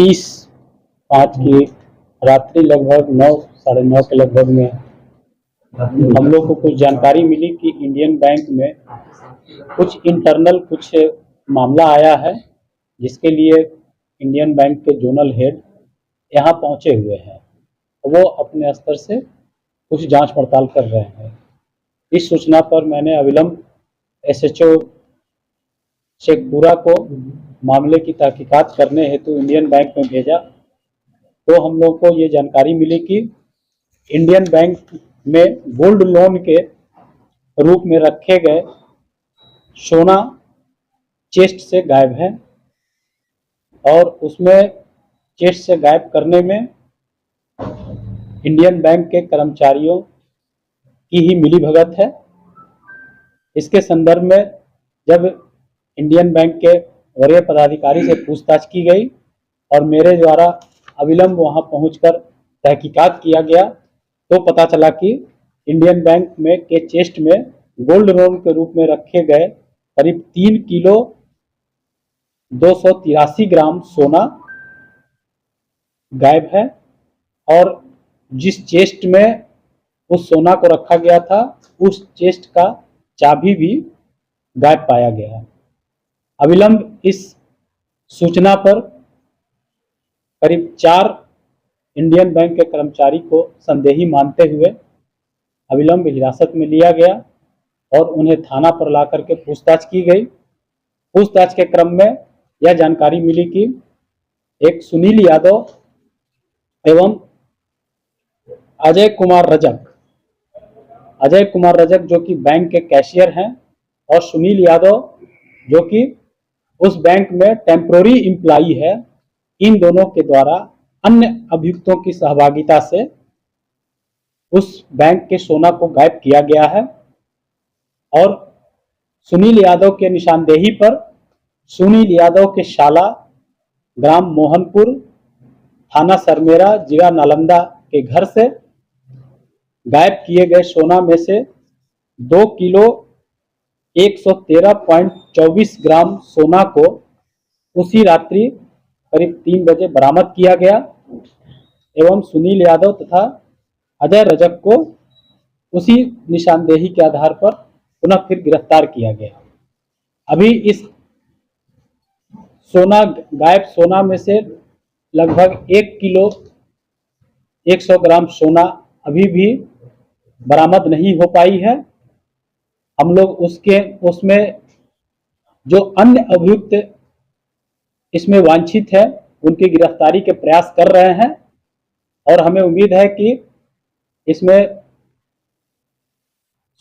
30/5 की रात्रि लगभग 9 साढ़े 9 के लगभग में हम लोग को कुछ जानकारी मिली कि इंडियन बैंक में कुछ इंटरनल कुछ मामला आया है, जिसके लिए इंडियन बैंक के जोनल हेड यहाँ पहुँचे हुए हैं। वो अपने स्तर से कुछ जांच पड़ताल कर रहे हैं। इस सूचना पर मैंने अविलंब एसएचओ शेखपुरा को मामले की तहकीकात करने हेतु इंडियन बैंक में भेजा। तो हम लोग को ये जानकारी मिली कि इंडियन बैंक में गोल्ड लोन के रूप में रखे गए सोना चेस्ट से गायब है और उसमें चेस्ट से गायब करने में इंडियन बैंक के कर्मचारियों की ही मिलीभगत है। इसके संदर्भ में जब इंडियन बैंक के वरीय पदाधिकारी से पूछताछ की गई और मेरे द्वारा अविलंब वहां पहुंचकर तहकीकात किया गया, तो पता चला कि इंडियन बैंक में के चेस्ट में गोल्ड लोन के रूप में रखे गए करीब 3 किलो 283 ग्राम सोना गायब है और जिस चेस्ट में उस सोना को रखा गया था उस चेस्ट का चाबी भी गायब पाया गया है। अविलंब इस सूचना पर करीब 4 इंडियन बैंक के कर्मचारी को संदेही मानते हुए अविलंब हिरासत में लिया गया और उन्हें थाना पर ला करके पूछताछ की गई। पूछताछ के क्रम में यह जानकारी मिली कि एक सुनील यादव एवं अजय कुमार रजक जो कि बैंक के कैशियर हैं और सुनील यादव जो कि उस बैंक में टेम्पोररी एम्प्लॉई है, इन दोनों के द्वारा अन्य अभियुक्तों की सहभागिता से उस बैंक के सोना को गायब किया गया है। और सुनील यादव के निशानदेही पर सुनील यादव के शाला ग्राम मोहनपुर, थाना सरमेरा, जिला नालंदा के घर से गायब किए गए सोना में से 2 किलो 113.24 ग्राम सोना को उसी रात्रि करीब 3 बजे बरामद किया गया एवं सुनील यादव तथा अजय रजक को उसी निशानदेही के आधार पर पुनः फिर गिरफ्तार किया गया। अभी इस गायब सोना में से लगभग 1 किलो 100 ग्राम सोना अभी भी बरामद नहीं हो पाई है। हम लोग उसमें जो अन्य अभियुक्त इसमें वांछित है उनकी गिरफ्तारी के प्रयास कर रहे हैं और हमें उम्मीद है कि इसमें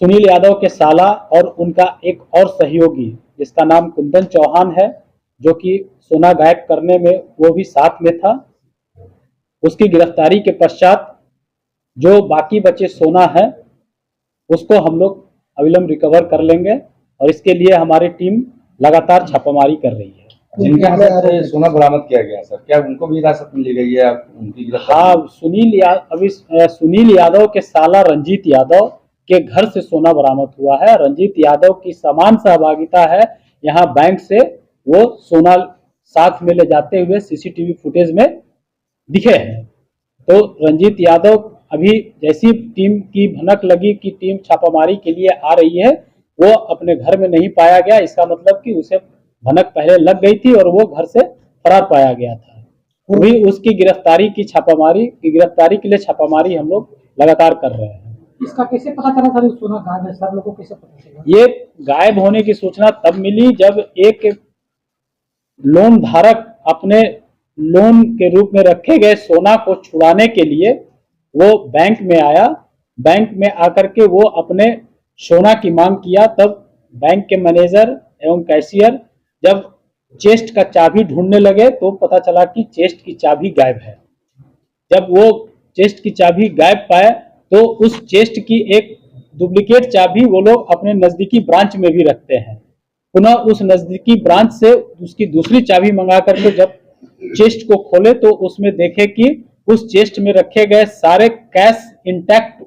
सुनील यादव के साला और उनका एक और सहयोगी जिसका नाम कुंदन चौहान है, जो कि सोना गायब करने में वो भी साथ में था, उसकी गिरफ्तारी के पश्चात जो बाकी बचे सोना है उसको हम लोग अविलंब रिकवर कर लेंगे और इसके लिए हमारी टीम लगातार छापामारी कर रही है। जिनके हाथ से सोना बरामद किया गया सर, क्या उनको भी हिरासत में ली गई है? उनकी हाँ, सुनील यादव के साला रंजीत यादव के घर से सोना बरामद हुआ है। रंजीत यादव की समान सहभागिता है यहाँ बैंक से, वो सोना साथ में ले जाते हुए सीसीटीवी फुटेज में दिखे हैं। तो रंजीत यादव अभी जैसी टीम की भनक लगी कि टीम छापामारी के लिए आ रही है, वो अपने घर में नहीं पाया गया। इसका मतलब कि उसे भनक पहले लग गई थी और वो घर से फरार पाया गया था। वही उसकी गिरफ्तारी के लिए छापामारी हम लोग लगातार कर रहे हैं। इसका कैसे पता चला सर सोना गायब है? सर लोगों को कैसे पता चला? ये गायब होने की सूचना तब मिली जब एक लोन धारक अपने लोन के रूप में रखे गए सोना को छुड़ाने के लिए वो बैंक में आया। बैंक में आकर के वो अपने सोना की मांग किया, तब बैंक के मैनेजर एवं कैशियर जब चेस्ट का चाबी ढूंढने लगे तो पता चला कि चेस्ट की चाबी गायब है। जब वो चेस्ट की चाबी गायब पाए तो उस चेस्ट की एक डुप्लीकेट चाबी वो लोग अपने नजदीकी ब्रांच में भी रखते हैं। पुनः उस नजदीकी ब्रांच से उसकी दूसरी चाबी मंगा करके जब चेस्ट को खोले तो उसमें देखे कि उस चेस्ट में रखे गए सारे कैश इंटैक्ट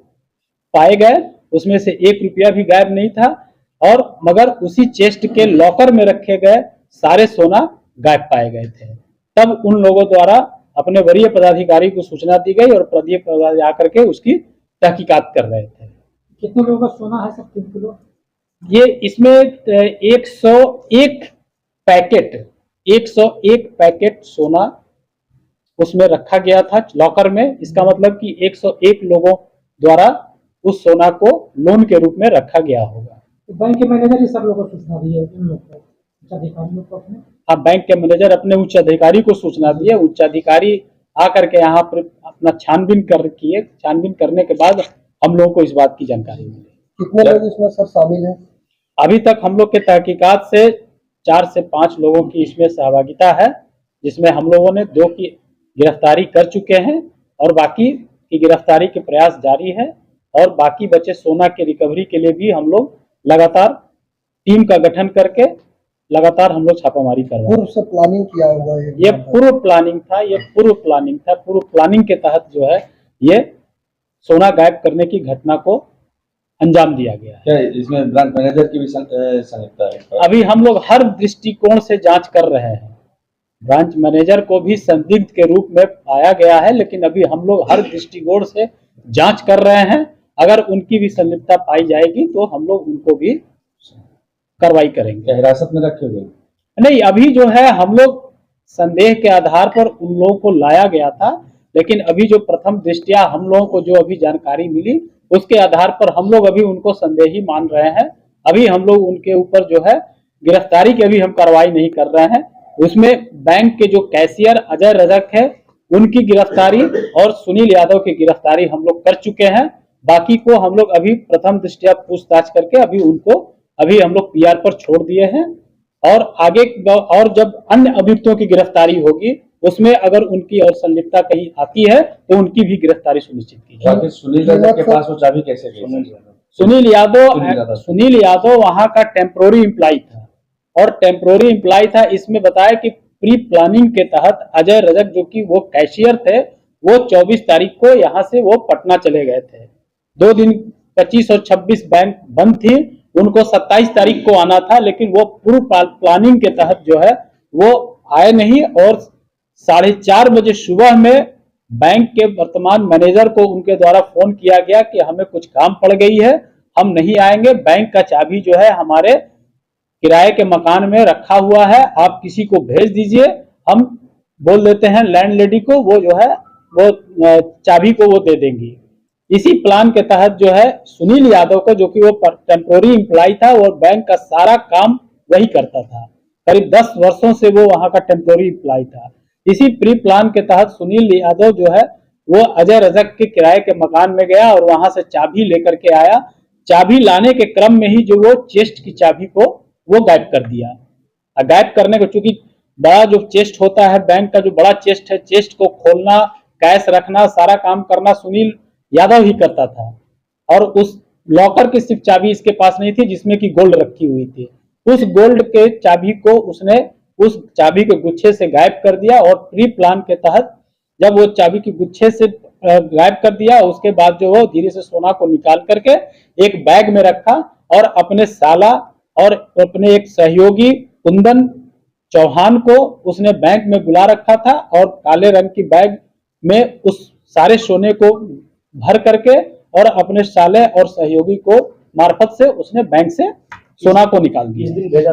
पाए गए, उसमें से 1 रुपया भी गायब नहीं था और मगर उसी चेस्ट के लॉकर में रखे गए सारे सोना गायब पाए गए थे। तब उन लोगों द्वारा अपने वरीय पदाधिकारी को सूचना दी गई और वरीय पदाधिकारी आकर के उसकी तहकीकात कर रहे थे। कितने लोगों का सोना है सर 3 किलो? ये इसमें 101 पैकेट सोना उसमें रखा गया था लॉकर में। इसका मतलब कि 101 लोगों द्वारा उस सोना को लोन के रूप में रखा गया होगा। तो बैंक के मैनेजर ही सब लोगों को सूचना दी है इन लोग को, उच्च अधिकारियों को अपने? हाँ, बैंक के मैनेजर अपने उच्च अधिकारी को सूचना दिए। उच्च अधिकारी आकर के यहाँ पर अपना छानबीन करने के बाद हम लोगों को इस बात की जानकारी मिली। कितने लोग इसमें सर शामिल हैं? अभी तक हम लोग के तहकीकात से 4 से 5 लोगों की इसमें सहभागिता है, जिसमें हम लोगों ने 2 की गिरफ्तारी कर चुके हैं और बाकी की गिरफ्तारी के प्रयास जारी है। और बाकी बचे सोना के रिकवरी के लिए भी हम लोग लगातार टीम का गठन करके लगातार हम लोग छापामारी कर रहे हैं। पूर्व से प्लानिंग किया हुआ है ये पूर्व प्लानिंग था। पूर्व प्लानिंग के तहत जो है ये सोना गायब करने की घटना को अंजाम दिया गया है। क्या इसमें ब्रांच मैनेजर की भी संलिप्तता है? अभी हम लोग हर दृष्टिकोण से जांच कर रहे हैं। ब्रांच मैनेजर को भी संदिग्ध के रूप में पाया गया है, लेकिन अभी हम लोग हर दृष्टिकोण से जांच कर रहे हैं। अगर उनकी भी संलिप्तता पाई जाएगी तो हम लोग उनको भी कार्रवाई करेंगे। क्या हिरासत में रखे हुए? नहीं, अभी जो है हम लोग संदेह के आधार पर उन लोगों को लाया गया था, लेकिन अभी जो प्रथम दृष्टया हम लोगों को जो अभी जानकारी मिली उसके आधार पर हम लोग अभी उनको संदेही मान रहे हैं। अभी हम लोग उनके ऊपर जो है गिरफ्तारी की अभी हम कार्रवाई नहीं कर रहे हैं। उसमें बैंक के जो कैशियर अजय रजक है उनकी गिरफ्तारी और सुनील यादव की गिरफ्तारी हम लोग कर चुके हैं। बाकी को हम लोग अभी प्रथम दृष्टया पूछताछ करके अभी हम लोग पीआर पर छोड़ दिए हैं। और आगे और जब अन्य अभियुक्तों की गिरफ्तारी होगी उसमें अगर उनकी और संलिप्तता कहीं आती है तो उनकी भी गिरफ्तारी सुनिश्चित की जाएगी। सुनील यादव के पास वो चाबी कैसे गई? सुनील यादव वहां का टेम्पोररी एम्प्लॉय था और टेम्पोररी एम्प्लॉय था। इसमें बताया कि प्री प्लानिंग के तहत अजय रजक जो कि वो कैशियर थे वो 24 तारीख को यहाँ से वो पटना चले गए थे। 2 दिन 25 और 26 बैंक बंद थी, उनको 27 तारीख को आना था, लेकिन वो पूर्व प्लानिंग के तहत जो है वो आए नहीं। और 4:30 बजे सुबह में बैंक के वर्तमान मैनेजर को उनके द्वारा फोन किया गया कि हमें कुछ काम पड़ गई है, हम नहीं आएंगे, बैंक का चाबी जो है हमारे किराए के मकान में रखा हुआ है, आप किसी को भेज दीजिए, हम बोल देते हैं लैंडलेडी को, वो जो है वो चाबी को वो दे देंगी। इसी प्लान के तहत जो है सुनील यादव को, जो कि वो टेम्पोररी एम्प्लॉय था और बैंक का सारा काम वही करता था, करीब 10 वर्षों से वो वहां का टेम्पोररी एम्प्लॉय था। इसी प्री प्लान के तहत सुनील यादव जो है वो अजय रजक के किराए के मकान में गया और वहां से चाबी लेकर के आया। चाबी लाने के क्रम में ही जो वो चेस्ट की चाबी को वो गायब कर दिया। गायब करने को, चूंकि बड़ा जो चेस्ट होता है बैंक का, जो बड़ा चेस्ट है, चेस्ट को खोलना, कैश रखना, सारा काम करना सुनील यादव ही करता था। और उस लॉकर की सिर्फ चाबी इसके पास नहीं थी जिसमें कि गोल्ड रखी हुई थी। उस गोल्ड के चाबी को उसने उस चाबी के गुच्छे से गायब कर दिया। और प्री प्लान के तहत जब वो चाबी के गुच्छे से गायब कर दिया, उसके बाद जो वो धीरे से सोना को निकाल करके एक बैग में रखा और अपने साला और अपने एक सहयोगी कुंदन चौहान को उसने बैंक में बुला रखा था और काले रंग की बैग में उस सारे सोने को भर करके और अपने साले और सहयोगी को मार्फत से उसने बैंक से सोना को निकाल दिया।